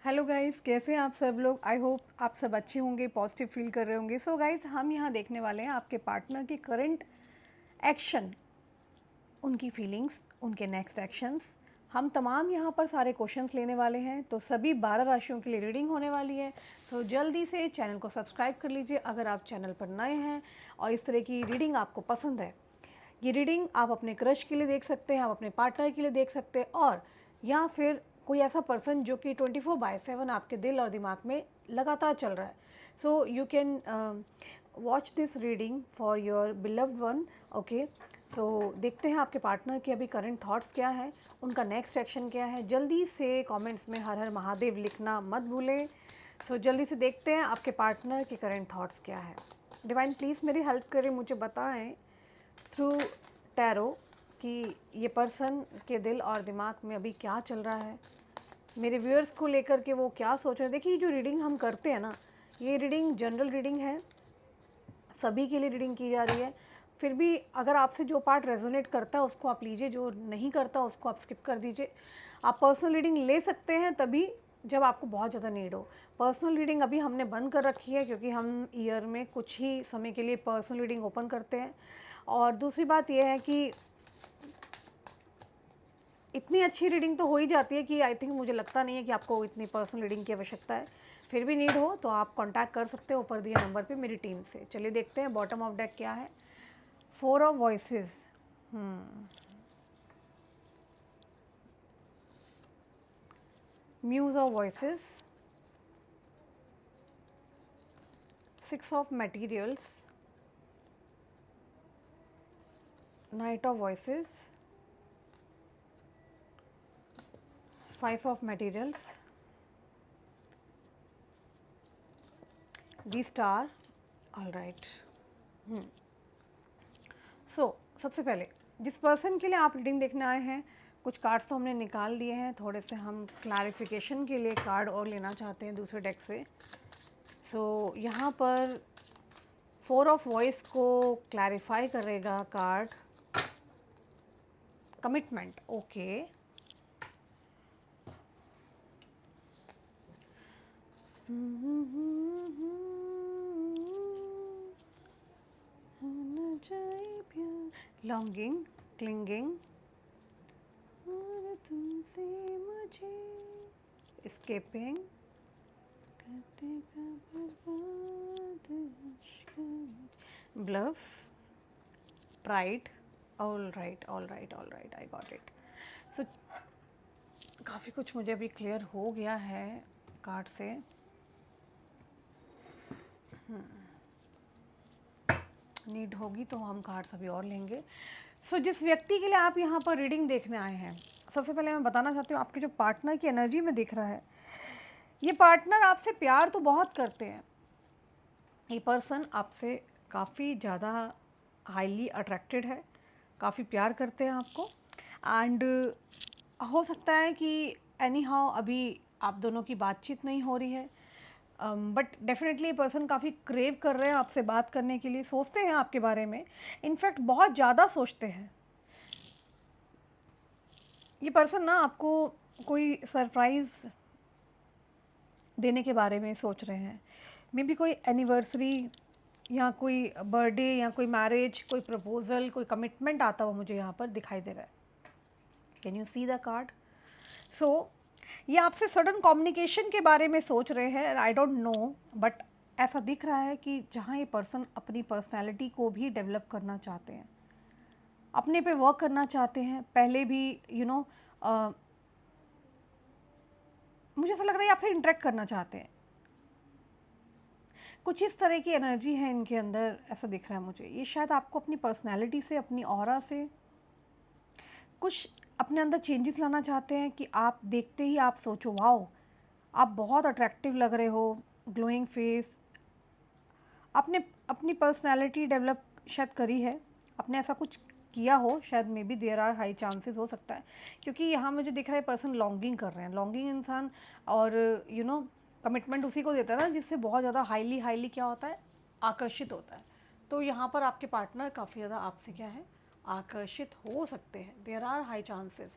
Hello guys, कैसे हैं आप सब लोग। आई होप आप सब अच्छे होंगे, पॉजिटिव फील कर रहे होंगे। सो गाइस, हम यहाँ देखने वाले हैं आपके पार्टनर की करंट एक्शन, उनकी फीलिंग्स, उनके नेक्स्ट एक्शंस। हम तमाम यहाँ पर सारे क्वेश्चंस लेने वाले हैं। तो सभी 12 राशियों के लिए रीडिंग होने वाली है। तो जल्दी से चैनल को सब्सक्राइब कर लीजिए अगर आप चैनल पर नए हैं और इस तरह की रीडिंग आपको पसंद है। ये रीडिंग आप अपने क्रश के लिए देख सकते हैं, आप अपने पार्टनर के लिए देख सकते हैं, और या फिर कोई ऐसा पर्सन जो कि 24/7 आपके दिल और दिमाग में लगातार चल रहा है। So you can watch this reading for your beloved one. Okay, so देखते हैं आपके पार्टनर के अभी करंट थॉट्स क्या है, उनका नेक्स्ट एक्शन क्या है। जल्दी से कमेंट्स में हर हर महादेव लिखना मत भूलें। सो जल्दी से देखते हैं आपके पार्टनर के करंट थॉट्स क्या है। डिवाइन प्लीज़ मेरी हेल्प करें, मुझे बताएं थ्रू टैरो कि ये पर्सन के दिल और दिमाग में अभी क्या चल रहा है, मेरे व्यूअर्स को लेकर के वो क्या सोच रहे हैं। देखिए, जो रीडिंग हम करते हैं ना, ये रीडिंग जनरल रीडिंग है, सभी के लिए रीडिंग की जा रही है। फिर भी अगर आपसे जो पार्ट रेजोनेट करता है उसको आप लीजिए, जो नहीं करता उसको आप स्किप कर दीजिए। आप पर्सनल रीडिंग ले सकते हैं तभी जब आपको बहुत ज़्यादा नीड हो। पर्सनल रीडिंग अभी हमने बंद कर रखी है क्योंकि हम ईयर में कुछ ही समय के लिए पर्सनल रीडिंग ओपन करते हैं। और दूसरी बात यह है कि इतनी अच्छी रीडिंग तो हो ही जाती है कि आई थिंक मुझे लगता नहीं है कि आपको इतनी पर्सनल रीडिंग की आवश्यकता है। फिर भी नीड हो तो आप कांटेक्ट कर सकते हो ऊपर दिए नंबर पे मेरी टीम से। चलिए देखते हैं बॉटम ऑफ डेक क्या है। 4 of voices, muse of voices, 6 of materials, knight of voices, 5 of materials, the star. All right. So सबसे पहले जिस पर्सन के लिए आप रीडिंग देखने आए हैं, कुछ कार्ड्स तो हमने निकाल लिए हैं, थोड़े से हम क्लैरिफिकेशन के लिए कार्ड और लेना चाहते हैं दूसरे डेक से। सो यहाँ पर 4 ऑफ वॉइस को क्लैरिफाई करेगा card commitment. Okay, longing, clinging, तुमसे मुझे, escaping, bluff, pride. All right, all right, all right, I got it. So काफ़ी कुछ मुझे अभी क्लियर हो गया है कार्ड से। नीड होगी तो हम कार्ड्स अभी और लेंगे। सो जिस व्यक्ति के लिए आप यहाँ पर रीडिंग देखने आए हैं, सबसे पहले मैं बताना चाहती हूँ आपके जो पार्टनर की एनर्जी में दिख रहा है, ये पार्टनर आपसे प्यार तो बहुत करते हैं। ये पर्सन आपसे काफ़ी ज़्यादा हाईली अट्रैक्टेड है, काफ़ी प्यार करते हैं आपको। एंड हो सकता है कि एनी हाउ अभी आप दोनों की बातचीत नहीं हो रही है, बट डेफिनेटली पर्सन काफ़ी क्रेव कर रहे हैं आपसे बात करने के लिए, सोचते हैं आपके बारे में, इनफैक्ट बहुत ज़्यादा सोचते हैं। ये पर्सन ना आपको कोई सरप्राइज़ देने के बारे में सोच रहे हैं। मे बी कोई एनिवर्सरी या कोई बर्थडे या कोई मैरिज, कोई प्रपोजल, कोई कमिटमेंट आता हुआ मुझे यहाँ पर दिखाई दे रहा है। Can you see the card? So ये आपसे सडन कम्युनिकेशन के बारे में सोच रहे हैं। आई डोंट नो, बट ऐसा दिख रहा है कि जहाँ ये पर्सन अपनी पर्सनैलिटी को भी डेवलप करना चाहते हैं, अपने पे वर्क करना चाहते हैं। पहले भी मुझे ऐसा लग रहा है आपसे इंटरेक्ट करना चाहते हैं। कुछ इस तरह की एनर्जी है इनके अंदर, ऐसा दिख रहा है मुझे। ये शायद आपको अपनी पर्सनैलिटी से, अपनी ऑरा से कुछ अपने अंदर चेंजेस लाना चाहते हैं कि आप देखते ही आप सोचो वाओ, आप बहुत अट्रैक्टिव लग रहे हो, ग्लोइंग फेस। आपने अपनी पर्सनैलिटी डेवलप शायद करी है, आपने ऐसा कुछ किया हो शायद, maybe there are high chances, हो सकता है। क्योंकि यहाँ मुझे दिख रहा है पर्सन लॉन्गिंग कर रहे हैं। लॉन्गिंग इंसान और कमिटमेंट उसी को देता है ना जिससे बहुत ज़्यादा हाईली हाईली क्या होता है, आकर्षित होता है। तो यहाँ पर आपके पार्टनर काफ़ी ज़्यादा आपसे क्या है, आकर्षित हो सकते हैं। There are high chances.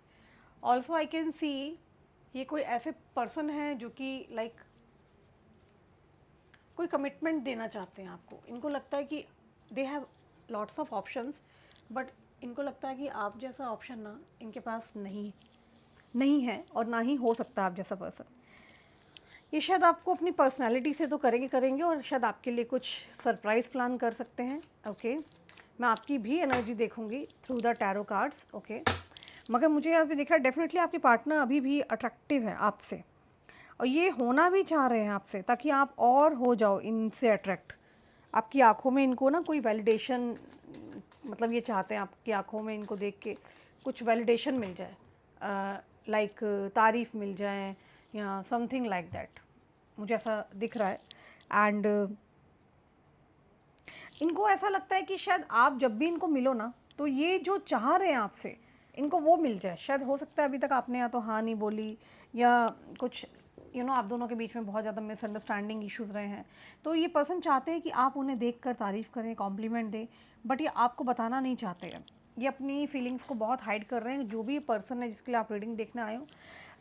Also I can see ये कोई ऐसे पर्सन है जो कि लाइक कोई कमिटमेंट देना चाहते हैं आपको। इनको लगता है कि they have lots of options, but इनको लगता है कि आप जैसा ऑप्शन ना इनके पास नहीं है और ना ही हो सकता आप जैसा पर्सन। ये शायद आपको अपनी पर्सनैलिटी से तो करेंगे और शायद आपके लिए कुछ सरप्राइज़ प्लान कर सकते हैं। ओके, मैं आपकी भी एनर्जी देखूंगी through the tarot cards. Okay, मगर मुझे यहाँ पे दिख रहा है डेफिनेटली आपके पार्टनर अभी भी अट्रैक्टिव है आपसे, और ये होना भी चाह रहे हैं आपसे ताकि आप और हो जाओ इनसे अट्रैक्ट। आपकी आंखों में इनको ना कोई वैलिडेशन, मतलब ये चाहते हैं आपकी आंखों में इनको देख के कुछ वैलिडेशन मिल जाए, लाइक तारीफ़ मिल जाए या समथिंग लाइक दैट, मुझे ऐसा दिख रहा है। एंड इनको ऐसा लगता है कि शायद आप जब भी इनको मिलो ना तो ये जो चाह रहे हैं आपसे इनको वो मिल जाए। शायद हो सकता है अभी तक आपने या तो हाँ नहीं बोली या कुछ आप दोनों के बीच में बहुत ज़्यादा मिसअंडरस्टैंडिंग इश्यूज़ रहे हैं। तो ये पर्सन चाहते हैं कि आप उन्हें देखकर तारीफ़ करें, कॉम्प्लीमेंट दें, बट ये आपको बताना नहीं चाहते हैं। ये अपनी फीलिंग्स को बहुत हाइड कर रहे हैं। जो भी पर्सन है जिसके लिए आप रीडिंग देखने आए हो,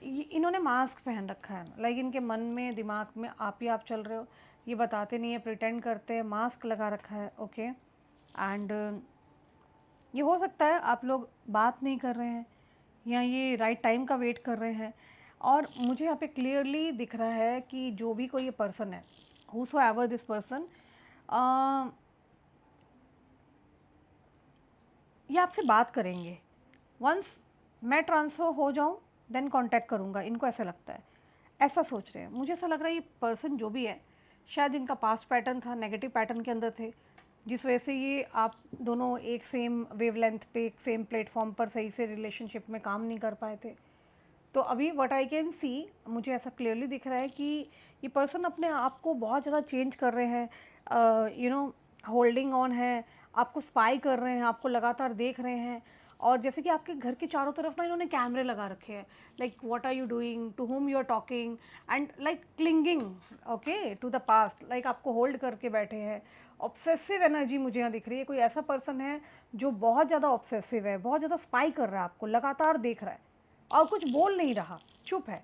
इन्होंने मास्क पहन रखा है। लाइक इनके मन में, दिमाग में आप ही आप चल रहे हो, ये बताते नहीं है, प्रिटेंड करते हैं, मास्क लगा रखा है। ओके, एंड ये हो सकता है आप लोग बात नहीं कर रहे हैं या ये राइट टाइम का वेट कर रहे हैं। और मुझे यहाँ पे क्लियरली दिख रहा है कि जो भी कोई ये पर्सन है, whosoever दिस पर्सन, ये आपसे बात करेंगे। वंस मैं ट्रांसफ़र हो जाऊँ देन कांटेक्ट करूँगा, इनको ऐसा लगता है, ऐसा सोच रहे हैं। मुझे ऐसा लग रहा है ये पर्सन जो भी है, शायद इनका पास्ट पैटर्न था, नेगेटिव पैटर्न के अंदर थे, जिस वजह से ये आप दोनों एक सेम वेवलेंथ पे, एक सेम प्लेटफॉर्म पर सही से रिलेशनशिप में काम नहीं कर पाए थे। तो अभी व्हाट आई कैन सी, मुझे ऐसा क्लियरली दिख रहा है कि ये पर्सन अपने आप को बहुत ज़्यादा चेंज कर रहे हैं, होल्डिंग ऑन है, आपको स्पाई कर रहे हैं, आपको लगातार देख रहे हैं। और जैसे कि आपके घर के चारों तरफ ना इन्होंने कैमरे लगा रखे हैं, like what are you doing, to whom you are talking, and like clinging okay to the past, like आपको होल्ड करके बैठे हैं। ऑब्सेसिव एनर्जी मुझे यहाँ दिख रही है। कोई ऐसा पर्सन है जो बहुत ज़्यादा ऑब्सेसिव है, बहुत ज़्यादा स्पाई कर रहा है, आपको लगातार देख रहा है और कुछ बोल नहीं रहा, चुप है।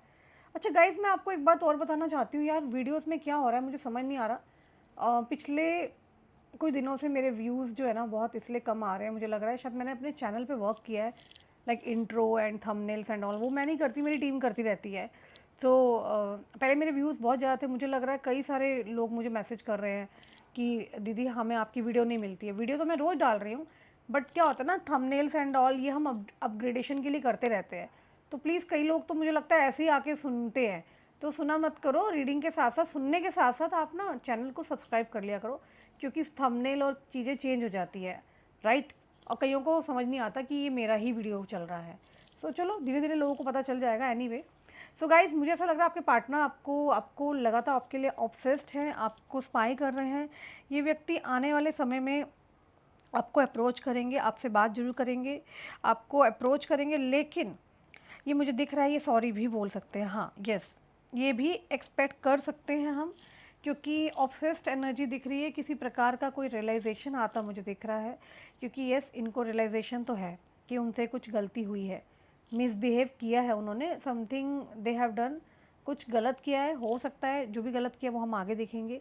अच्छा गाइज़, मैं आपको एक बात और बताना चाहती हूँ यार, वीडियोस में क्या हो रहा है मुझे समझ नहीं आ रहा। पिछले कुछ दिनों से मेरे व्यूज़ जो है ना बहुत इसलिए कम आ रहे हैं, मुझे लग रहा है शायद मैंने अपने चैनल पे वर्क किया है, like intro and thumbnails and all, वो मैं नहीं करती, मेरी टीम करती रहती है। तो पहले मेरे व्यूज़ बहुत ज़्यादा थे, मुझे लग रहा है कई सारे लोग मुझे मैसेज कर रहे हैं कि दीदी हमें आपकी वीडियो नहीं मिलती है। वीडियो तो मैं रोज़ डाल रही हूँ, बट क्या होता है ना, थंबनेल्स एंड ऑल ये हम अपग्रेडेशन के लिए करते रहते हैं। तो प्लीज़, कई लोग तो मुझे लगता है ऐसे ही आके सुनते हैं, तो सुना मत करो। रीडिंग के साथ साथ, सुनने के साथ साथ आप ना चैनल को सब्सक्राइब कर लिया करो, क्योंकि थंबनेल और चीज़ें चेंज हो जाती है, राइट। और कईयों को समझ नहीं आता कि ये मेरा ही वीडियो चल रहा है। सो चलो, धीरे धीरे लोगों को पता चल जाएगा। एनीवे, सो गाइज, मुझे ऐसा लग रहा है आपके पार्टनर आपको लगातार आपके लिए ऑब्सेस्ड हैं, आपको स्पाई कर रहे हैं। ये व्यक्ति आने वाले समय में आपको अप्रोच करेंगे, आपसे बात ज़रूर करेंगे, आपको अप्रोच करेंगे, लेकिन ये मुझे दिख रहा है ये सॉरी भी बोल सकते हैं। हाँ, यस, ये भी एक्सपेक्ट कर सकते हैं हम, क्योंकि ऑब्सेस्ड एनर्जी दिख रही है। किसी प्रकार का कोई रियलाइजेशन आता मुझे दिख रहा है, क्योंकि यस, इनको रियलाइजेशन तो है कि उनसे कुछ गलती हुई है, मिसबिहेव किया है उन्होंने, समथिंग दे हैव डन, कुछ गलत किया है। हो सकता है जो भी गलत किया वो हम आगे देखेंगे।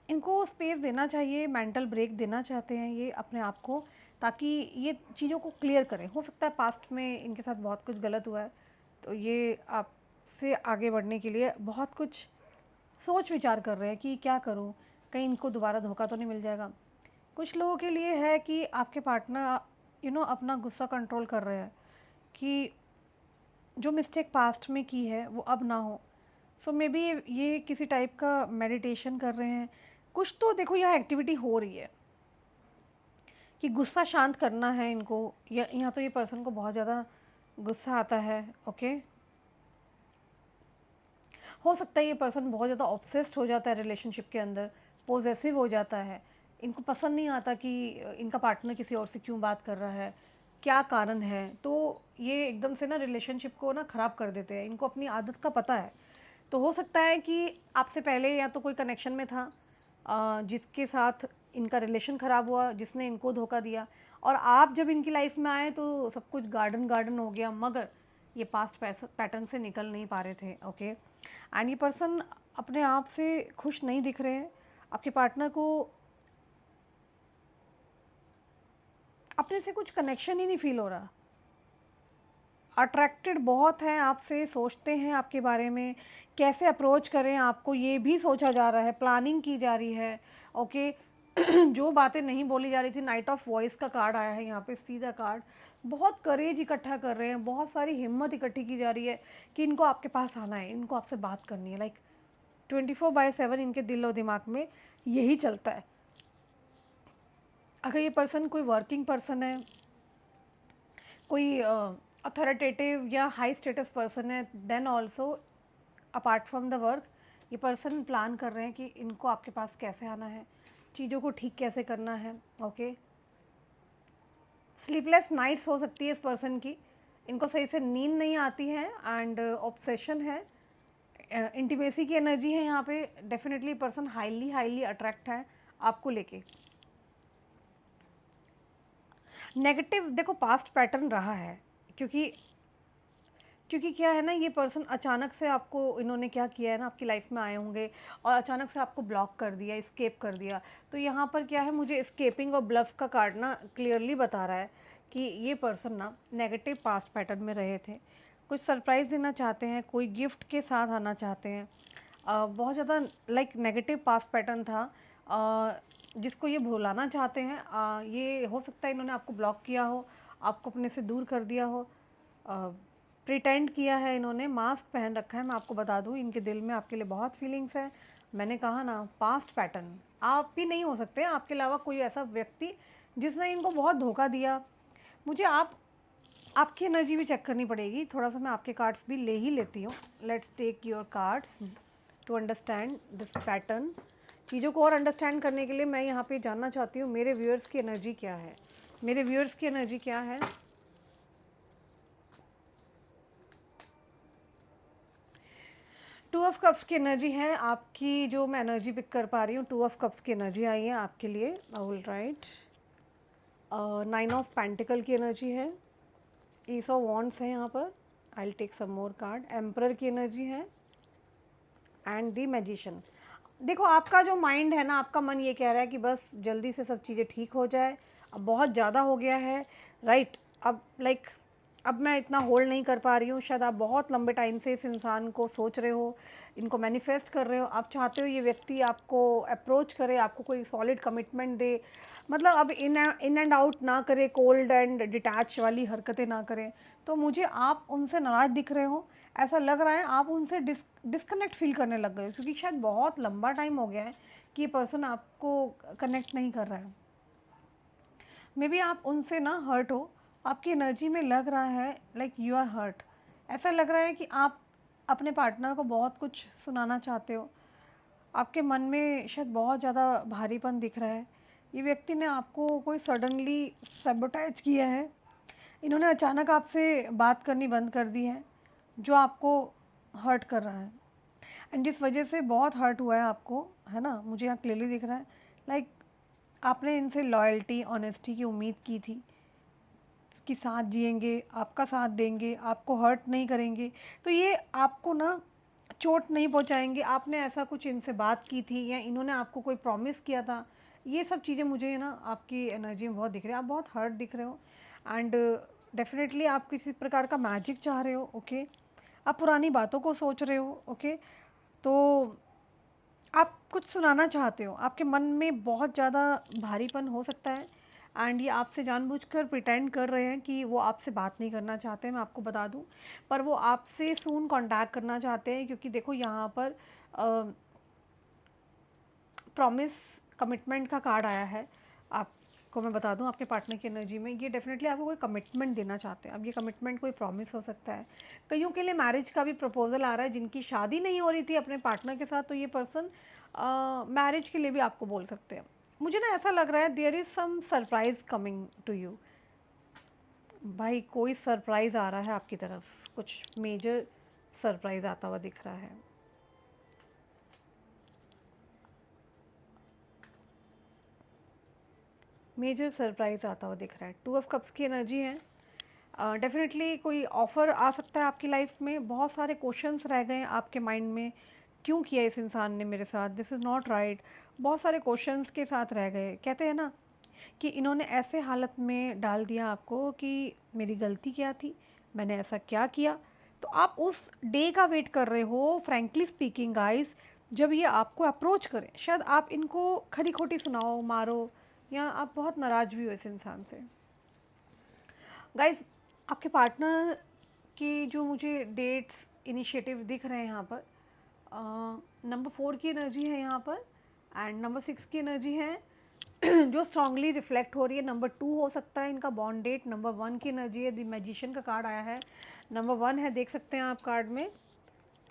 इनको स्पेस देना चाहिए, मेंटल ब्रेक देना चाहते हैं ये अपने आप को, ताकि ये चीज़ों को क्लियर करें। हो सकता है पास्ट में इनके साथ बहुत कुछ गलत हुआ है, तो ये आपसे आगे बढ़ने के लिए बहुत कुछ सोच विचार कर रहे हैं कि क्या करूं, कहीं इनको दोबारा धोखा तो नहीं मिल जाएगा। कुछ लोगों के लिए है कि आपके पार्टनर अपना गुस्सा कंट्रोल कर रहे हैं कि जो मिस्टेक पास्ट में की है वो अब ना हो। सो मे बी ये किसी टाइप का मेडिटेशन कर रहे हैं। कुछ तो देखो यहाँ एक्टिविटी हो रही है कि गुस्सा शांत करना है इनको, या यहाँ तो ये पर्सन को बहुत ज़्यादा गुस्सा आता है। ओके, हो सकता है ये पर्सन बहुत ज़्यादा ऑब्सेस्ड हो जाता है रिलेशनशिप के अंदर, पोजेसिव हो जाता है। इनको पसंद नहीं आता कि इनका पार्टनर किसी और से क्यों बात कर रहा है, क्या कारण है। तो ये एकदम से ना रिलेशनशिप को ना ख़राब कर देते हैं। इनको अपनी आदत का पता है। तो हो सकता है कि आपसे पहले या तो कोई कनेक्शन में था जिसके साथ इनका रिलेशन ख़राब हुआ, जिसने इनको धोखा दिया, और आप जब इनकी लाइफ में आए तो सब कुछ गार्डन गार्डन हो गया। मगर ये पास्ट पैटर्न से निकल नहीं पा रहे थे, ओके। एंड ये पर्सन अपने आप से खुश नहीं दिख रहे हैं, आपके पार्टनर को अपने से कुछ कनेक्शन ही नहीं फील हो रहा, अट्रैक्टेड बहुत हैं आपसे, सोचते हैं आपके बारे में, कैसे अप्रोच करें आपको ये भी सोचा जा रहा है, प्लानिंग की जा रही है, ओके। जो बातें नहीं बोली जा रही थी, नाइट ऑफ वॉइस का कार्ड आया है यहाँ पे, सीधा कार्ड। बहुत करेज इकट्ठा कर रहे हैं, बहुत सारी हिम्मत इकट्ठी की जा रही है कि इनको आपके पास आना है, इनको आपसे बात करनी है। लाइक 24/7 इनके दिल और दिमाग में यही चलता है। अगर ये पर्सन कोई वर्किंग पर्सन है, कोई अथॉरिटेटिव या हाई स्टेटस पर्सन है, then also apart from the work ये पर्सन प्लान कर रहे हैं कि इनको आपके पास कैसे आना है, चीज़ों को ठीक कैसे करना है, ओके। स्लीपलेस नाइट्स हो सकती है इस पर्सन की, इनको सही से नींद नहीं आती है, एंड ऑब्सेशन है, इंटीमेसी की एनर्जी है यहाँ पे। Definitely person highly highly attract है आपको लेके। नेगेटिव देखो पास्ट पैटर्न रहा है, क्योंकि क्योंकि क्या है ना, ये पर्सन अचानक से आपको, इन्होंने क्या किया है ना, आपकी लाइफ में आए होंगे और अचानक से आपको ब्लॉक कर दिया, एस्केप कर दिया। तो यहाँ पर क्या है, मुझे एस्केपिंग और ब्लफ का कार्ड ना क्लियरली बता रहा है कि ये पर्सन ना नेगेटिव पास्ट पैटर्न में रहे थे, कुछ सरप्राइज़ देना चाहते हैं, कोई गिफ्ट के साथ आना चाहते हैं। बहुत ज़्यादा लाइक नेगेटिव पास्ट पैटर्न था, जिसको ये भुलाना चाहते हैं। ये हो सकता है इन्होंने आपको ब्लॉक किया हो, आपको अपने से दूर कर दिया हो, प्रिटेंड किया है, इन्होंने मास्क पहन रखा है। मैं आपको बता दूं, इनके दिल में आपके लिए बहुत फीलिंग्स है। मैंने कहा ना, पास्ट पैटर्न आप भी नहीं हो सकते, आपके अलावा कोई ऐसा व्यक्ति जिसने इनको बहुत धोखा दिया। मुझे आपकी एनर्जी भी चेक करनी पड़ेगी थोड़ा सा, मैं आपके कार्ड्स भी ले ही लेती हूँ। Let's take your cards to understand this pattern. चीज़ों को और अंडरस्टैंड करने के लिए मैं यहाँ पे जानना चाहती हूँ मेरे व्यूअर्स की एनर्जी क्या है, मेरे व्यूअर्स की एनर्जी क्या है। टू ऑफ कप्स की एनर्जी है आपकी, जो मैं एनर्जी पिक कर पा रही हूँ। टू ऑफ कप्स की एनर्जी आई है आपके लिए, ऑल राइट। 9 ऑफ पेंटिकल की एनर्जी है, ईस ऑफ वॉन्ड्स है यहाँ पर। I will take some more card. Emperor की एनर्जी है एंड द मैजिशियन। देखो आपका जो माइंड है ना, आपका मन ये कह रहा है कि बस जल्दी से सब चीज़ें ठीक हो जाए, अब बहुत ज़्यादा हो गया है, राइट। अब लाइक अब मैं इतना होल्ड नहीं कर पा रही हूँ। शायद आप बहुत लंबे टाइम से इस इंसान को सोच रहे हो, इनको मैनिफेस्ट कर रहे हो, आप चाहते हो ये व्यक्ति आपको अप्रोच करे, आपको कोई सॉलिड कमिटमेंट दे, मतलब अब इन एंड आउट ना करे, कोल्ड एंड डिटैच वाली हरकतें ना करें। तो मुझे आप उनसे नाराज़ दिख रहे हो, ऐसा लग रहा है आप उनसे डिस्कनेक्ट फील करने लग गए हो, क्योंकि शायद बहुत लंबा टाइम हो गया है कि ये पर्सन आपको कनेक्ट नहीं कर रहा है। मे बी आप उनसे ना हर्ट हो, आपकी एनर्जी में लग रहा है लाइक यू आर हर्ट। ऐसा लग रहा है कि आप अपने पार्टनर को बहुत कुछ सुनाना चाहते हो, आपके मन में शायद बहुत ज़्यादा भारीपन दिख रहा है। ये व्यक्ति ने आपको कोई सडनली सैबोटेज किया है, इन्होंने अचानक आपसे बात करनी बंद कर दी है, जो आपको हर्ट कर रहा है, एंड जिस वजह से बहुत हर्ट हुआ है आपको, है ना। मुझे यहाँ क्लियरली दिख रहा है लाइक आपने इनसे लॉयल्टी ऑनेस्टी की उम्मीद की थी कि साथ जिएंगे, आपका साथ देंगे, आपको हर्ट नहीं करेंगे, तो ये आपको ना चोट नहीं पहुंचाएंगे। आपने ऐसा कुछ इनसे बात की थी या इन्होंने आपको कोई प्रॉमिस किया था, ये सब चीज़ें मुझे ना आपकी एनर्जी में बहुत दिख रही है। आप बहुत हर्ट दिख रहे हो, एंड डेफिनेटली आप किसी प्रकार का मैजिक चाह रहे हो, ओके। आप पुरानी बातों को सोच रहे हो, ओके। तो आप कुछ सुनाना चाहते हो, आपके मन में बहुत ज़्यादा भारीपन हो सकता है, एंड ये आपसे जानबूझकर प्रिटेंड कर रहे हैं कि वो आपसे बात नहीं करना चाहते हैं, मैं आपको बता दूं। पर वो आपसे सून कांटेक्ट करना चाहते हैं, क्योंकि देखो यहाँ पर प्रॉमिस कमिटमेंट का कार्ड आया है। आपको मैं बता दूं, आपके पार्टनर की एनर्जी में ये डेफिनेटली आपको कोई कमिटमेंट देना चाहते हैं। अब ये कमिटमेंट कोई प्रॉमिस हो सकता है, कईयों के लिए मैरिज का भी प्रपोजल आ रहा है, जिनकी शादी नहीं हो रही थी अपने पार्टनर के साथ, तो ये पर्सन मैरिज के लिए भी आपको बोल सकते हैं। मुझे ना ऐसा लग रहा है there is some surprise coming to you. भाई कोई सरप्राइज़ आ रहा है आपकी तरफ, कुछ मेजर सरप्राइज़ आता हुआ दिख रहा है। मेजर सरप्राइज़ आता हुआ दिख रहा है। टू ऑफ कप्स की एनर्जी है, डेफिनेटली कोई ऑफ़र आ सकता है आपकी लाइफ में। बहुत सारे क्वेश्चंस रह गए हैं आपके माइंड में, क्यों किया इस इंसान ने मेरे साथ, दिस इज़ नॉट राइट। बहुत सारे क्वेश्चंस के साथ रह गए। कहते हैं ना कि इन्होंने ऐसे हालत में डाल दिया आपको कि मेरी गलती क्या थी, मैंने ऐसा क्या किया। तो आप उस डे का वेट कर रहे हो, फ्रैंकली स्पीकिंग गाइस, जब ये आपको अप्रोच करें। शायद आप इनको खरी खोटी सुनाओ, मारो, या आप बहुत नाराज़ भी हो इस इंसान से। गाइस, आपके पार्टनर की जो मुझे डेट्स इनिशिएटिव दिख रहे हैं यहाँ पर, नंबर 4 की एनर्जी है यहाँ पर, एंड नंबर 6 की एनर्जी है जो स्ट्रांगली रिफ्लेक्ट हो रही है। नंबर 2 हो सकता है इनका बॉन्ड डेट। नंबर 1 की एनर्जी है, द मैजिशियन का कार्ड आया है। नंबर 1 है, देख सकते हैं आप कार्ड में,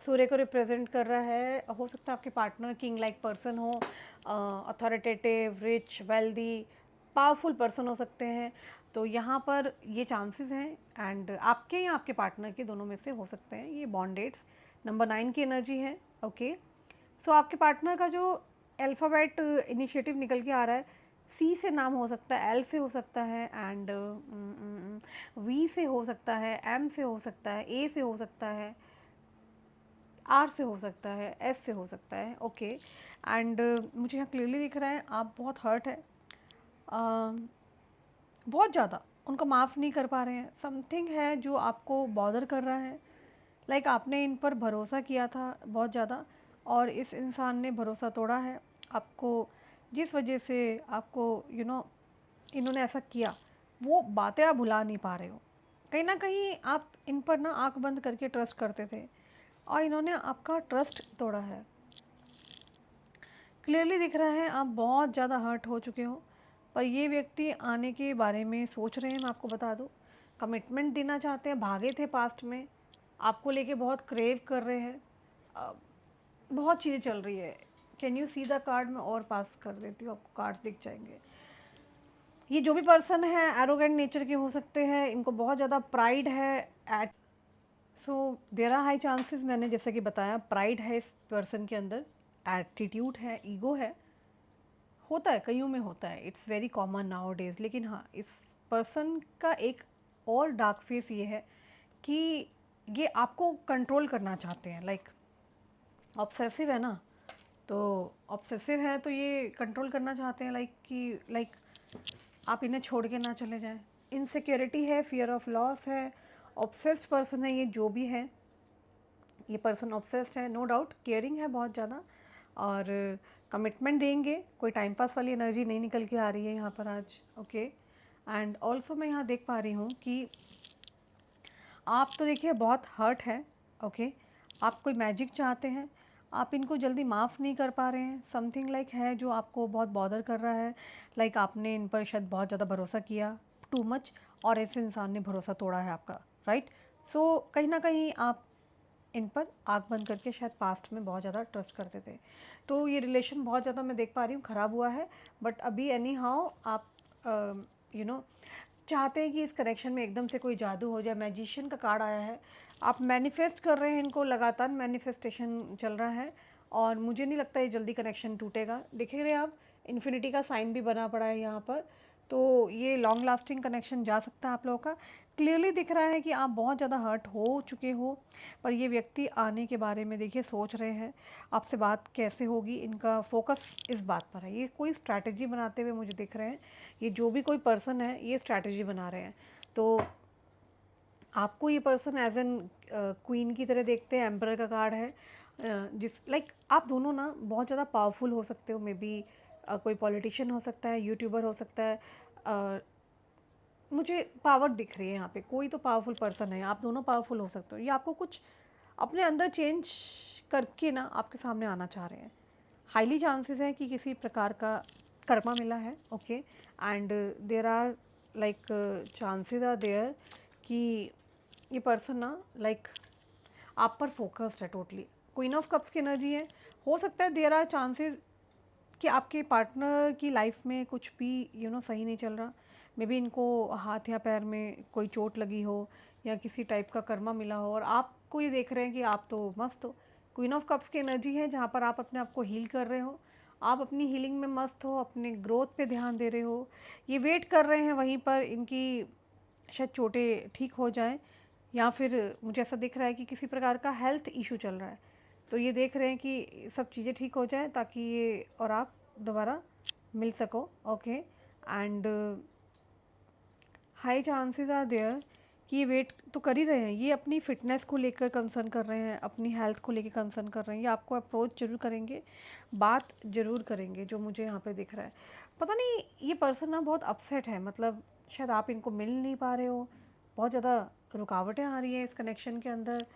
सूर्य को रिप्रेजेंट कर रहा है। हो सकता है आपके पार्टनर किंग लाइक पर्सन हो, authoritative, rich, wealthy, powerful person हो सकते हैं। तो यहाँ पर ये चांसेस हैं, एंड आपके या आपके पार्टनर के, दोनों में से हो सकते हैं ये बॉन्ड डेट्स। नंबर 9 की एनर्जी है। ओके, सो आपके पार्टनर का जो अल्फ़ाबेट इनिशिएटिव निकल के आ रहा है, सी से नाम हो सकता है, एल से हो सकता है, एंड वी से हो सकता है, एम से हो सकता है, ए से हो सकता है, आर से हो सकता है, एस से हो सकता है। ओके, एंड मुझे यहाँ क्लियरली दिख रहा है आप बहुत हर्ट है, बहुत ज़्यादा उनको माफ़ नहीं कर पा रहे हैं। समथिंग है जो आपको बॉदर कर रहा है, लाइक आपने इन पर भरोसा किया था बहुत ज़्यादा, और इस इंसान ने भरोसा तोड़ा है आपको। जिस वजह से आपको इन्होंने ऐसा किया, वो बातें आप भुला नहीं पा रहे हो। कहीं ना कहीं आप इन पर ना आंख बंद करके ट्रस्ट करते थे, और इन्होंने आपका ट्रस्ट तोड़ा है। क्लियरली दिख रहा है आप बहुत ज़्यादा हर्ट हो चुके हो, पर ये व्यक्ति आने के बारे में सोच रहे हैं। मैं आपको बता दूं, कमिटमेंट देना चाहते हैं, भागे थे पास्ट में, आपको लेके बहुत क्रेव कर रहे हैं। बहुत चीज़ें चल रही है। Can you see the card? में और पास कर देती हूँ, आपको कार्ड्स दिख जाएंगे। ये जो भी पर्सन है एरोगेंट नेचर के हो सकते हैं, इनको बहुत ज़्यादा प्राइड है at, so there are high chances, मैंने जैसे कि बताया, प्राइड है इस पर्सन के अंदर, एटीट्यूड है, ईगो है। होता है, कईयों में होता है, it's very common now days. लेकिन हाँ, इस पर्सन का एक और डार्क फेस ये है कि ये आपको कंट्रोल करना चाहते हैं। लाइक ऑब्सेसिव है ना, तो ऑब्सेसिव है तो ये कंट्रोल करना चाहते हैं, लाइक आप इन्हें छोड़ के ना चले जाएं। इनसिक्योरिटी है, फियर ऑफ लॉस है, ऑब्सेस्ड पर्सन है ये, जो भी है ये पर्सन ऑब्सेस्ड है, नो डाउट, केयरिंग है बहुत ज़्यादा, और कमिटमेंट देंगे। कोई टाइम पास वाली एनर्जी नहीं निकल के आ रही है यहाँ पर आज। ओके, एंड ऑल्सो मैं यहाँ देख पा रही हूँ कि आप तो देखिए बहुत हर्ट है। ओके, आप कोई मैजिक चाहते हैं, आप इनको जल्दी माफ़ नहीं कर पा रहे हैं। समथिंग लाइक है जो आपको बहुत बॉदर कर रहा है, लाइक आपने इन पर शायद बहुत ज़्यादा भरोसा किया, टू मच, और ऐसे इंसान ने भरोसा तोड़ा है आपका, राइट। सो कहीं ना कहीं आप इन पर आँख बंद करके शायद पास्ट में बहुत ज़्यादा ट्रस्ट करते थे। तो ये रिलेशन बहुत ज़्यादा, मैं देख पा रही हूँ, ख़राब हुआ है। बट अभी एनी हाउ आप यू नो चाहते हैं कि इस कनेक्शन में एकदम से कोई जादू हो जाए। मैजिशियन का कार्ड आया है, आप मैनिफेस्ट कर रहे हैं इनको, लगातार मैनिफेस्टेशन चल रहा है, और मुझे नहीं लगता ये जल्दी कनेक्शन टूटेगा। देख रहे हैं आप, इन्फिनिटी का साइन भी बना पड़ा है यहाँ पर, तो ये लॉन्ग लास्टिंग कनेक्शन जा सकता है आप लोगों का। क्लियरली दिख रहा है कि आप बहुत ज़्यादा हर्ट हो चुके हो, पर ये व्यक्ति आने के बारे में देखिए सोच रहे हैं। आपसे बात कैसे होगी, इनका फोकस इस बात पर है। ये कोई स्ट्रैटेजी बनाते हुए मुझे दिख रहे हैं। ये जो भी कोई पर्सन है ये स्ट्रैटेजी बना रहे हैं। तो आपको ये पर्सन एज एन क्वीन की तरह देखते हैं। एम्परर का कार्ड है, जिस लाइक आप दोनों ना बहुत ज़्यादा पावरफुल हो सकते हो। मे बी कोई पॉलिटिशियन हो सकता है, यूट्यूबर हो सकता है। मुझे पावर दिख रही है यहाँ पे, कोई तो पावरफुल पर्सन है, आप दोनों पावरफुल हो सकते हो। ये आपको कुछ अपने अंदर चेंज करके ना आपके सामने आना चाह रहे हैं। हाईली चांसेस है कि किसी प्रकार का कर्मा मिला है। Okay, and there are like chances are there कि ये पर्सन ना लाइक आप पर फोकस्ड है टोटली। क्वीन ऑफ कप्स की एनर्जी है। हो सकता है देर आर चांसेस कि आपके पार्टनर की लाइफ में कुछ भी सही नहीं चल रहा। मे बी इनको हाथ या पैर में कोई चोट लगी हो, या किसी टाइप का कर्मा मिला हो, और आपको ये देख रहे हैं कि आप तो मस्त हो। क्वीन ऑफ कप्स की एनर्जी है जहाँ पर आप अपने आप को हील कर रहे हो। आप अपनी हीलिंग में मस्त हो, अपने ग्रोथ पे ध्यान दे रहे हो। ये वेट कर रहे हैं वहीं पर इनकी शायद चोटें ठीक हो जाएं, या फिर मुझे ऐसा दिख रहा है कि किसी प्रकार का हेल्थ इशू चल रहा है। तो ये देख रहे हैं कि सब चीज़ें ठीक हो जाएं ताकि ये और आप दोबारा मिल सको। Okay, and high chances are there कि ये वेट तो कर ही रहे हैं, ये अपनी फ़िटनेस को लेकर कंसर्न कर रहे हैं, अपनी हेल्थ को लेकर कंसर्न कर रहे हैं, ये आपको अप्रोच ज़रूर करेंगे, बात ज़रूर करेंगे, जो मुझे यहाँ पे दिख रहा है। पता नहीं ये पर्सन ना बहुत अपसेट है, मतलब शायद आप इनको मिल नहीं पा रहे हो, बहुत ज़्यादा रुकावटें आ रही हैं इस कनेक्शन के अंदर।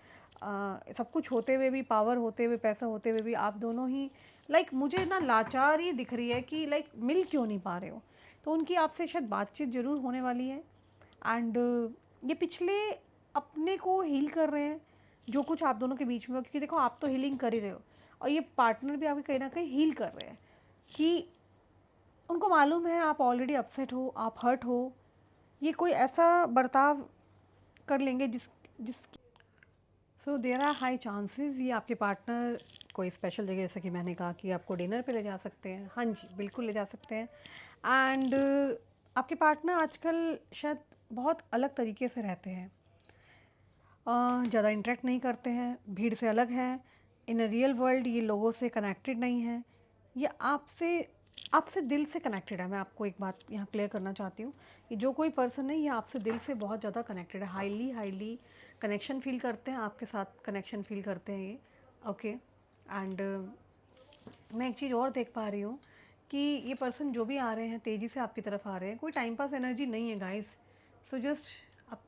सब कुछ होते हुए भी, पावर होते हुए, पैसा होते हुए भी आप दोनों ही लाइक मुझे ना लाचार ही दिख रही है कि लाइक मिल क्यों नहीं पा रहे हो। तो उनकी आपसे शायद बातचीत ज़रूर होने वाली है, एंड ये पिछले अपने को हील कर रहे हैं, जो कुछ आप दोनों के बीच में हो, क्योंकि देखो आप तो हीलिंग कर ही रहे हो और ये पार्टनर भी आपके कहीं ना कहीं हील कर रहे हैं कि उनको मालूम है आप ऑलरेडी अपसेट हो, आप हर्ट हो। ये कोई ऐसा बर्ताव कर लेंगे जिस so there are high chances ये आपके पार्टनर कोई स्पेशल जगह, जैसे कि मैंने कहा कि आपको डिनर पे ले जा सकते हैं। हाँ जी, बिल्कुल ले जा सकते हैं। एंड आपके पार्टनर आजकल शायद बहुत अलग तरीके से रहते हैं, ज़्यादा इंटरेक्ट नहीं करते हैं, भीड़ से अलग हैं, इन अ रियल वर्ल्ड ये लोगों से कनेक्टेड नहीं है, ये आपसे आपसे दिल से कनेक्टेड है। मैं आपको एक बात यहाँ क्लियर करना चाहती हूँ कि जो कोई पर्सन है ये आपसे दिल से बहुत ज़्यादा कनेक्टेड है, हाईली हाईली कनेक्शन फील करते हैं, आपके साथ कनेक्शन फील करते हैं ये। ओके, एंड मैं एक चीज़ और देख पा रही हूँ कि ये पर्सन जो भी आ रहे हैं तेज़ी से आपकी तरफ आ रहे हैं, कोई टाइम पास एनर्जी नहीं है गाइस। सो जस्ट आप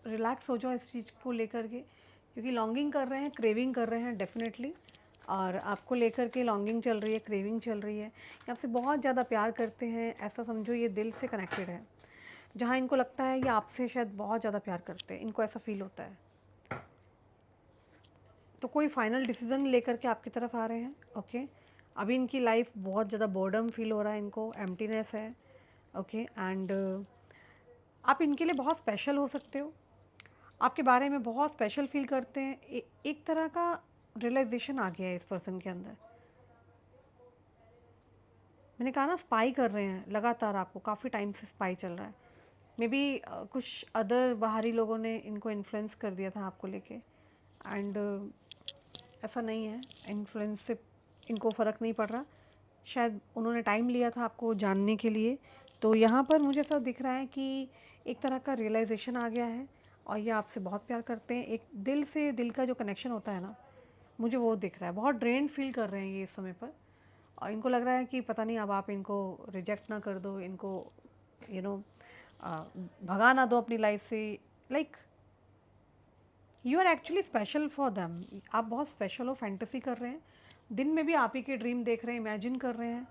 रिलैक्स हो जाओ इस चीज़ को लेकर के, क्योंकि लॉन्गिंग कर रहे हैं, क्रेविंग कर रहे हैं डेफिनेटली, और आपको लेकर के लॉन्गिंग चल रही है, क्रेविंग चल रही है, ये आपसे बहुत ज़्यादा प्यार करते हैं, ऐसा समझो ये दिल से कनेक्टेड है। जहाँ इनको लगता है ये आपसे शायद बहुत ज़्यादा प्यार करते हैं, इनको ऐसा फील होता है। तो कोई फाइनल डिसीजन लेकर के आपकी तरफ आ रहे हैं। ओके, अभी इनकी लाइफ बहुत ज़्यादा बोर्डम फील हो रहा है, इनको एम्प्टीनेस है। ओके, एंड आप इनके लिए बहुत स्पेशल हो सकते हो, आपके बारे में बहुत स्पेशल फील करते हैं। एक तरह का रियलाइजेशन आ गया है इस पर्सन के अंदर। मैंने कहा ना स्पाई कर रहे हैं लगातार, आपको काफ़ी टाइम से स्पाई चल रहा है। मे बी कुछ अदर बाहरी लोगों ने इनको इन्फ्लुएंस कर दिया था आपको लेके, एंड ऐसा नहीं है, इन्फ्लुएंस से इनको फ़र्क नहीं पड़ रहा, शायद उन्होंने टाइम लिया था आपको जानने के लिए। तो यहाँ पर मुझे ऐसा दिख रहा है कि एक तरह का रियलाइजेशन आ गया है और ये आपसे बहुत प्यार करते हैं। एक दिल से दिल का जो कनेक्शन होता है ना, मुझे वो दिख रहा है। बहुत ड्रेन फील कर रहे हैं ये इस समय पर, और इनको लग रहा है कि पता नहीं अब आप इनको रिजेक्ट ना कर दो, इनको यू नो भगा ना दो अपनी लाइफ से। Like you are actually special for them, आप बहुत स्पेशल हो, फैंटेसी कर रहे हैं, दिन में भी आप ही के ड्रीम देख रहे हैं, इमेजिन कर रहे हैं,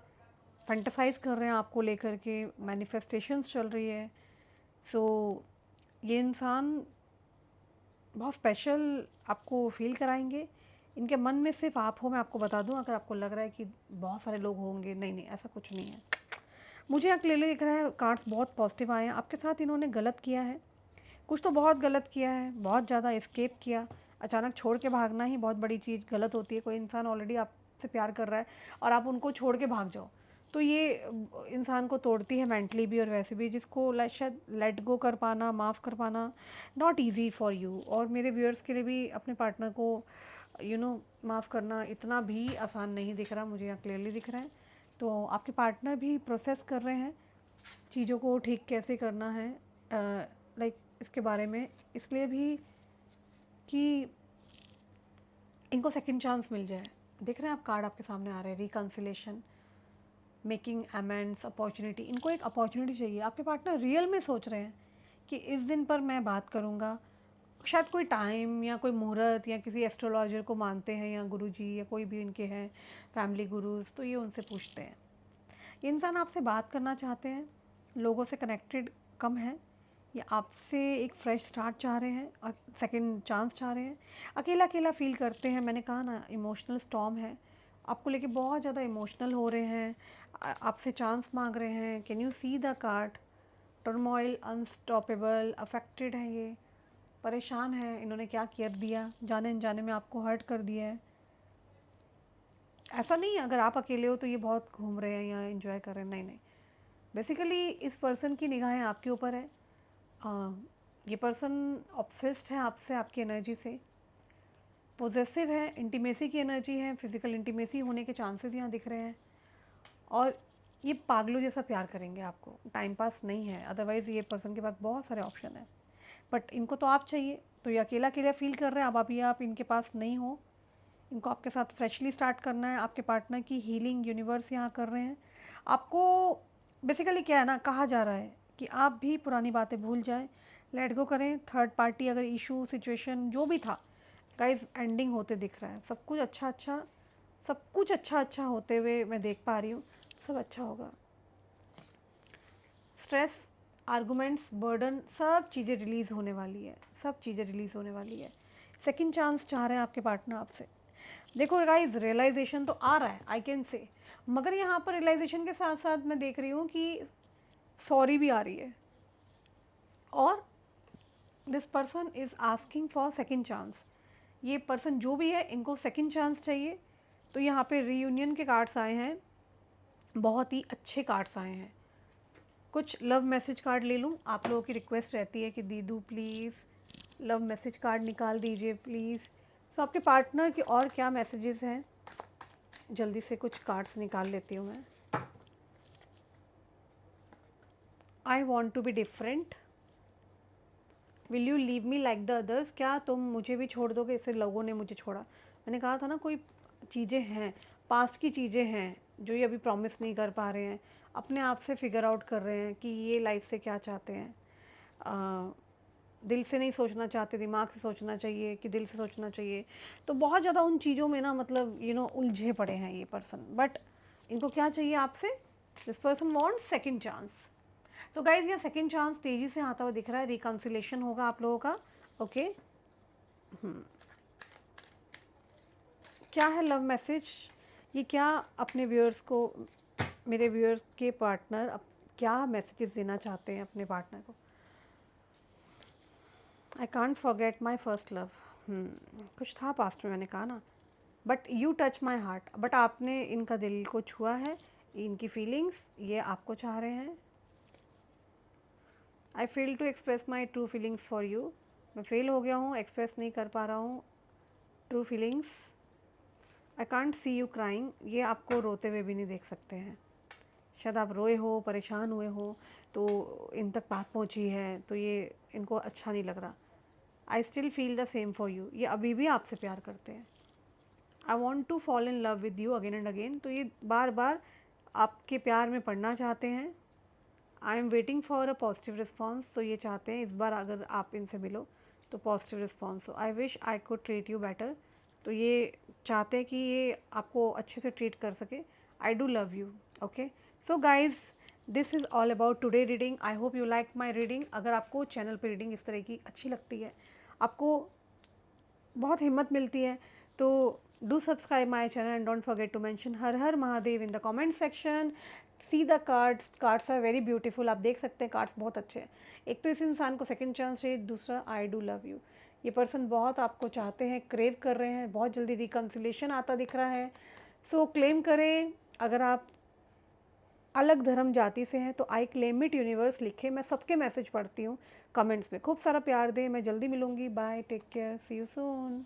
फैंटेसाइज कर रहे हैं आपको लेकर के, मैनिफेस्टेशंस चल रही है। सो ये इंसान बहुत स्पेशल आपको फील कराएंगे। इनके मन में सिर्फ आप हो, मैं आपको बता दूं, अगर आपको लग रहा है कि बहुत सारे लोग होंगे, नहीं नहीं, ऐसा कुछ नहीं है। मुझे यहाँ क्लियरली दिख रहा है, कार्ड्स बहुत पॉजिटिव आए हैं। आपके साथ इन्होंने गलत किया है, कुछ तो बहुत गलत किया है, बहुत ज़्यादा एस्केप किया। अचानक छोड़ के भागना ही बहुत बड़ी चीज़ गलत होती है। कोई इंसान ऑलरेडी आपसे प्यार कर रहा है और आप उनको छोड़ के भाग जाओ, तो ये इंसान को तोड़ती है मेंटली भी और वैसे भी, जिसको शायद लेट गो कर पाना, माफ़ कर पाना नॉट इजी फॉर यू। और मेरे व्यूअर्स के लिए भी अपने पार्टनर को माफ़ करना इतना भी आसान नहीं दिख रहा, मुझे यहाँ क्लियरली दिख रहा है। तो आपके पार्टनर भी प्रोसेस कर रहे हैं चीज़ों को ठीक कैसे करना है, लाइक इसके बारे में, इसलिए भी कि इनको सेकंड चांस मिल जाए। देख रहे हैं आप, कार्ड आपके सामने आ रहे हैं, रिकन्सिलेशन, मेकिंग अमेंड्स, अपॉर्चुनिटी। इनको एक अपॉर्चुनिटी चाहिए। आपके पार्टनर रियल में सोच रहे हैं कि इस दिन पर मैं बात करूँगा, शायद कोई टाइम या कोई मुहूर्त, या किसी एस्ट्रोलॉजर को मानते हैं, या गुरुजी या कोई भी इनके हैं फैमिली गुरुज, तो ये उनसे पूछते हैं। ये इंसान आपसे बात करना चाहते हैं, लोगों से कनेक्टेड कम है, ये आपसे एक फ्रेश स्टार्ट चाह रहे हैं और सेकंड चांस चाह रहे हैं। अकेला अकेला फील करते हैं, मैंने कहा ना इमोशनल स्टॉर्म है, आपको लेके बहुत ज़्यादा इमोशनल हो रहे हैं, आपसे चांस मांग रहे हैं। Can you see the card, turmoil, unstoppable, affected है ये, परेशान है, इन्होंने क्या कर दिया, जाने अनजाने में आपको हर्ट कर दिया है। ऐसा नहीं है अगर आप अकेले हो तो ये बहुत घूम रहे हैं या एंजॉय कर रहे हैं, नहीं नहीं, बेसिकली इस पर्सन की निगाहें आपके ऊपर है, ये पर्सन ऑब्सेस्ड है आपसे, आपकी एनर्जी से, पोजेसिव है, इंटीमेसी की एनर्जी है, फिजिकल इंटीमेसी होने के चांसेस यहाँ दिख रहे हैं, और ये पागलों जैसा प्यार करेंगे आपको, टाइम पास नहीं है। अदरवाइज़ ये पर्सन के पास बहुत सारे ऑप्शन हैं, बट इनको तो आप चाहिए, तो ये अकेला अकेला फील कर रहे हैं। अब ये आप इनके पास नहीं हो, इनको आपके साथ फ्रेशली स्टार्ट करना है। आपके पार्टनर की हीलिंग यूनिवर्स यहाँ कर रहे हैं आपको। बेसिकली क्या है ना, कहा जा रहा है कि आप भी पुरानी बातें भूल जाएं, लेट गो करें। थर्ड पार्टी अगर इशू सिचुएशन जो भी था गाइज, एंडिंग होते दिख रहा है। सब कुछ अच्छा अच्छा, सब कुछ अच्छा अच्छा होते हुए मैं देख पा रही हूँ। सब अच्छा होगा। स्ट्रेस, आर्गूमेंट्स, बर्डन, सब चीज़ें रिलीज़ होने वाली है, सब चीज़ें रिलीज़ होने वाली है। सेकंड चांस चाह रहे हैं आपके पार्टनर आपसे। देखो गाइज, रियलाइजेशन तो आ रहा है, आई कैन से, मगर यहाँ पर रियलाइजेशन के साथ साथ मैं देख रही हूँ कि सॉरी भी आ रही है, और this person is asking for second chance. ये पर्सन जो भी है, इनको सेकंड चांस चाहिए। तो यहाँ पे रीयूनियन के कार्ड्स आए हैं, बहुत ही अच्छे कार्ड्स आए हैं। कुछ लव मैसेज कार्ड ले लूँ? आप लोगों की रिक्वेस्ट रहती है कि दीदू प्लीज़ लव मैसेज कार्ड निकाल दीजिए प्लीज़। तो आपके पार्टनर के और क्या मैसेजेस हैं, जल्दी से कुछ कार्ड्स निकाल लेती हूँ मैं। I want to be different, will you leave me like the others, क्या तुम मुझे भी छोड़ दोगे जैसे लोगों ने मुझे छोड़ा। मैंने कहा था ना, कोई चीज़ें हैं, पास्ट की चीज़ें हैं जो ये अभी प्रॉमिस नहीं कर पा रहे हैं, अपने आप से फिगर आउट कर रहे हैं कि ये लाइफ से क्या चाहते हैं। दिल से नहीं सोचना चाहते, दिमाग से सोचना चाहिए कि दिल से सोचना चाहिए। तो बहुत ज़्यादा उन चीज़ों में ना, मतलब उलझे पड़े हैं ये पर्सन। बट इनको क्या चाहिए आपसे? This person wants second chance. तो गाइज, ये सेकंड चांस तेज़ी से आता हुआ दिख रहा है, रिकन्सिलेशन होगा आप लोगों का। ओके, क्या है लव मैसेज? ये क्या अपने व्यूअर्स को, मेरे व्यूअर्स के पार्टनर अब क्या मैसेजेस देना चाहते हैं अपने पार्टनर को? I can't forget my first love. कुछ था पास्ट में, मैंने कहा ना, but you touch my heart. But आपने इनका दिल को छुआ है, इनकी फीलिंग्स, ये आपको चाह रहे हैं। I fail to express my true feelings for you, मैं फेल हो गया हूँ, एक्सप्रेस नहीं कर पा रहा हूँ true feelings. I can't see you crying, ये आपको रोते हुए भी नहीं देख सकते हैं। शायद आप रोए हो, परेशान हुए हो, तो इन तक बात पहुँची है, तो ये इनको अच्छा नहीं लग रहा। I still feel the same for you, ये अभी भी आपसे प्यार करते हैं। I want to fall in love with you again and again, तो ये बार बार आपके प्यार में पड़ना चाहते हैं। I am waiting for a positive response, तो ये चाहते हैं इस बार अगर आप इनसे मिलो तो पॉजिटिव रिस्पॉन्स हो। I wish I could treat you better, तो ये चाहते हैं कि ये आपको अच्छे से ट्रीट कर सके। I do love you. Okay, so guys, this is all about today reading. I hope you like my reading. अगर आपको चैनल पर रीडिंग इस तरह की अच्छी लगती है, आपको बहुत हिम्मत मिलती है, तो do subscribe my channel and don't forget to mention Har Har Mahadev in the comment section. See the cards, cards are very beautiful. आप देख सकते हैं कार्ड्स बहुत अच्छे हैं। एक तो इस इंसान को सेकंड चांस चाहिए, दूसरा आई डू लव यू। ये पर्सन बहुत आपको चाहते हैं, क्रेव कर रहे हैं, बहुत जल्दी रिकन्सिलेशन आता दिख रहा है। सो क्लेम करें। अगर आप अलग धर्म जाति से हैं तो आई क्लेम इट यूनिवर्स लिखे। मैं सबके मैसेज पढ़ती हूँ, कमेंट्स में खूब सारा प्यार दें। मैं जल्दी मिलूँगी, bye, take care, see you soon.